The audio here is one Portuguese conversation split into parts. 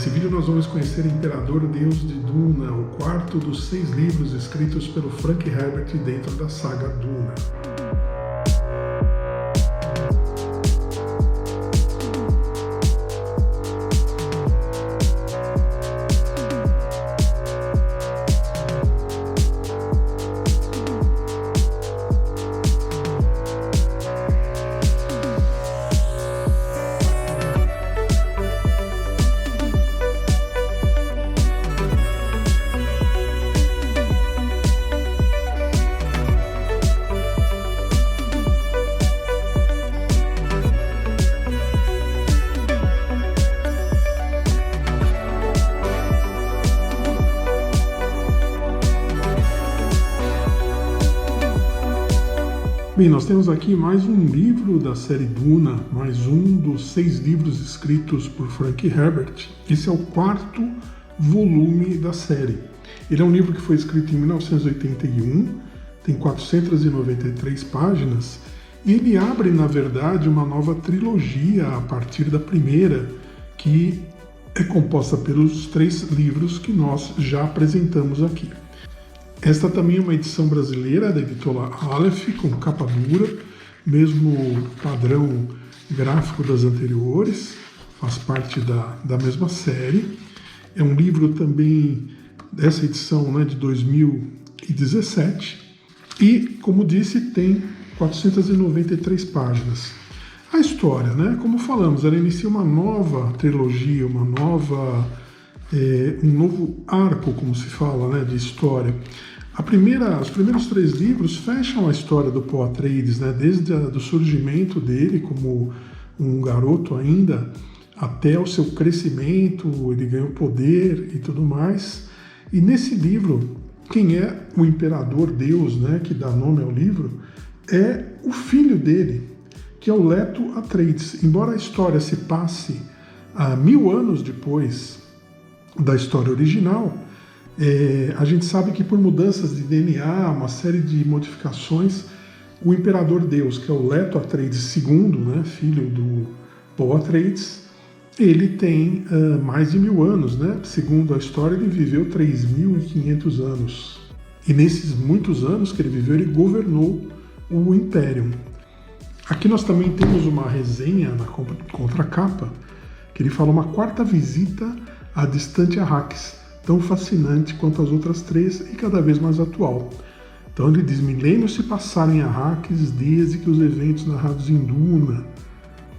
Nesse vídeo nós vamos conhecer Imperador Deus de Duna, o quarto dos 6 livros escritos pelo Frank Herbert dentro da saga Duna. Bem, nós temos aqui mais um livro da série Duna, mais um dos 6 livros escritos por Frank Herbert. Esse é o 4º volume da série. Ele é um livro que foi escrito em 1981, tem 493 páginas, e ele abre, na verdade, uma nova trilogia a partir da primeira, que é composta pelos 3 livros que nós já apresentamos aqui. Esta também é uma edição brasileira da editora Aleph, com capa dura, mesmo padrão gráfico das anteriores, faz parte da mesma série. É um livro também dessa edição, de 2017 e, como disse, tem 493 páginas. A história, como falamos, ela inicia uma nova trilogia, um novo arco, como se fala, de história. Os primeiros 3 livros fecham a história do Paul Atreides, desde o surgimento dele como um garoto ainda, até o seu crescimento, ele ganhou poder e tudo mais. E nesse livro, quem é o Imperador Deus, que dá nome ao livro, é o filho dele, que é o Leto Atreides. Embora a história se passe a 1000 anos depois da história original, a gente sabe que por mudanças de DNA, uma série de modificações, o Imperador Deus, que é o Leto Atreides II, filho do Paul Atreides, ele tem mais de 1000 anos, Segundo a história, ele viveu 3.500 anos. E nesses muitos anos que ele viveu, ele governou o Império. Aqui nós também temos uma resenha na contracapa, que ele fala uma 4ª visita à distante Arrakis, tão fascinante quanto as outras 3 e cada vez mais atual. Então ele diz: milênios se passaram em Arrakis desde que os eventos narrados em Duna,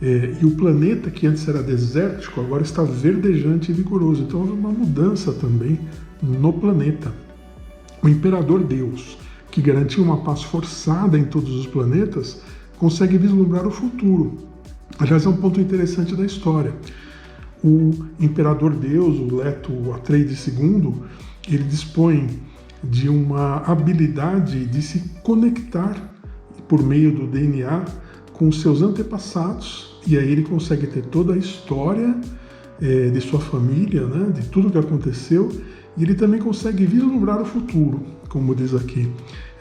e o planeta, que antes era desértico, agora está verdejante e vigoroso. Então houve uma mudança também no planeta. O Imperador Deus, que garantiu uma paz forçada em todos os planetas, consegue vislumbrar o futuro. Aliás, é um ponto interessante da história. O Imperador Deus, o Leto Atreides II, ele dispõe de uma habilidade de se conectar por meio do DNA com os seus antepassados, e aí ele consegue ter toda a história de sua família, de tudo que aconteceu, e ele também consegue vislumbrar o futuro, como diz aqui.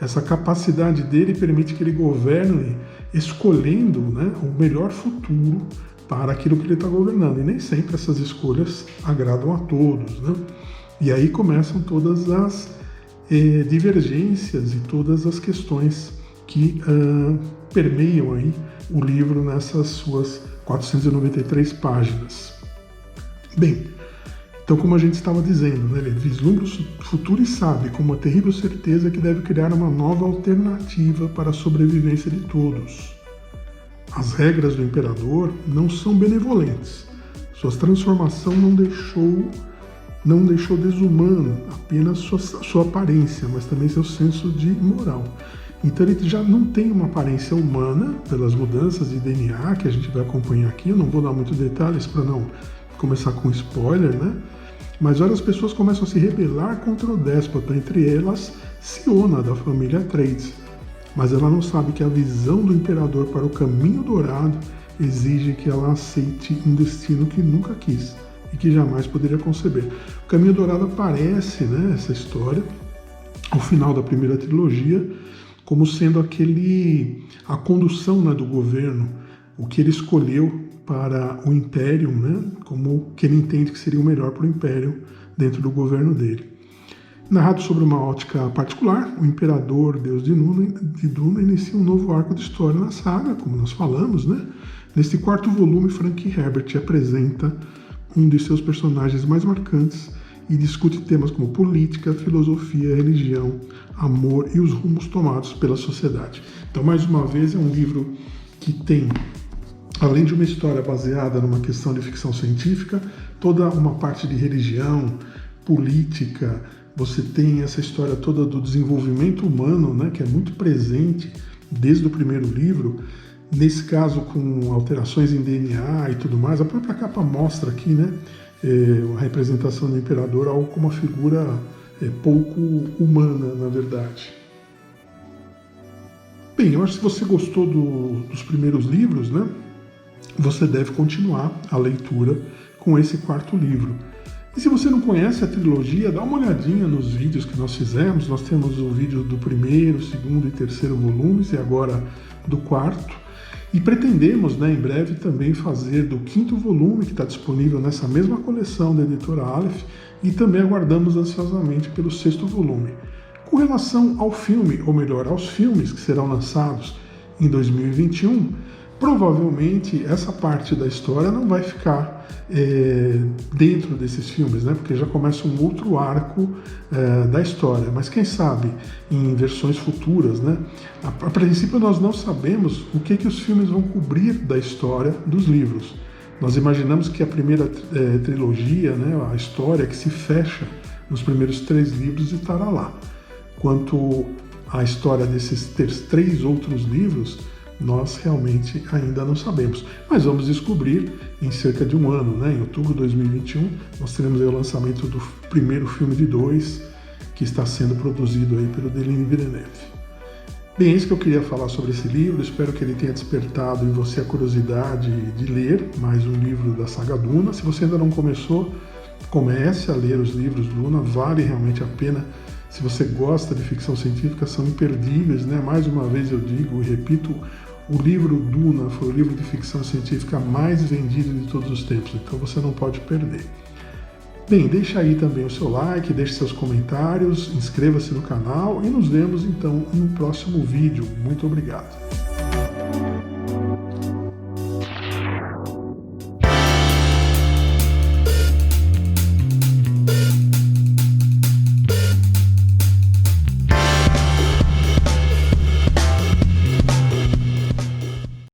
Essa capacidade dele permite que ele governe escolhendo o melhor futuro para aquilo que ele está governando, e nem sempre essas escolhas agradam a todos, E aí começam todas as divergências e todas as questões que permeiam aí o livro nessas suas 493 páginas. Bem, então, como a gente estava dizendo, ele vislumbra o futuro e sabe com uma terrível certeza que deve criar uma nova alternativa para a sobrevivência de todos. As regras do Imperador não são benevolentes. Sua transformação não deixou desumano apenas sua aparência, mas também seu senso de moral. Então ele já não tem uma aparência humana pelas mudanças de DNA que a gente vai acompanhar aqui. Eu não vou dar muitos detalhes para não começar com spoiler, Mas olha, as pessoas começam a se rebelar contra o déspota, entre elas Siona, da família Atreides. Mas ela não sabe que a visão do Imperador para o caminho dourado exige que ela aceite um destino que nunca quis e que jamais poderia conceber. O caminho dourado aparece, essa história, ao final da primeira trilogia, como sendo a condução do governo, o que ele escolheu para o Império, né, como que ele entende que seria o melhor para o Império dentro do governo dele. Narrado sobre uma ótica particular, o Imperador Deus de Duna inicia um novo arco de história na saga, como nós falamos, né? Neste quarto volume, Frank Herbert apresenta um de seus personagens mais marcantes e discute temas como política, filosofia, religião, amor e os rumos tomados pela sociedade. Então, mais uma vez, é um livro que tem, além de uma história baseada numa questão de ficção científica, toda uma parte de religião, política. Você tem essa história toda do desenvolvimento humano, né, que é muito presente desde o primeiro livro, nesse caso com alterações em DNA e tudo mais. A própria capa mostra aqui, né, a representação do imperador algo como uma figura pouco humana, na verdade. Bem, eu acho que se você gostou dos primeiros livros, né, você deve continuar a leitura com esse quarto livro. E se você não conhece a trilogia, dá uma olhadinha nos vídeos que nós fizemos. Nós temos o vídeo do primeiro, segundo e terceiro volumes e agora do quarto. E pretendemos, né, em breve também fazer do quinto volume, que está disponível nessa mesma coleção da editora Aleph, e também aguardamos ansiosamente pelo sexto volume. Com relação ao filme, ou melhor, aos filmes que serão lançados em 2021, provavelmente essa parte da história não vai ficar dentro desses filmes, né? Porque já começa um outro arco da história. Mas quem sabe em versões futuras, né? A princípio nós não sabemos o que os filmes vão cobrir da história dos livros. Nós imaginamos que a primeira trilogia, né, a história que se fecha nos primeiros 3 livros, estará lá. Quanto à história desses 3 outros livros, nós realmente ainda não sabemos, mas vamos descobrir em cerca de um ano, né? Em outubro de 2021, nós teremos aí o lançamento do primeiro filme de 2, que está sendo produzido aí pelo Denis Villeneuve. Bem, é isso que eu queria falar sobre esse livro. Espero que ele tenha despertado em você a curiosidade de ler mais um livro da saga Duna. Se você ainda não começou, comece a ler os livros Duna, vale realmente a pena. Se você gosta de ficção científica, são imperdíveis, né? Mais uma vez eu digo e repito, o livro Duna foi o livro de ficção científica mais vendido de todos os tempos, então você não pode perder. Bem, deixa aí também o seu like, deixe seus comentários, inscreva-se no canal e nos vemos então no próximo vídeo. Muito obrigado.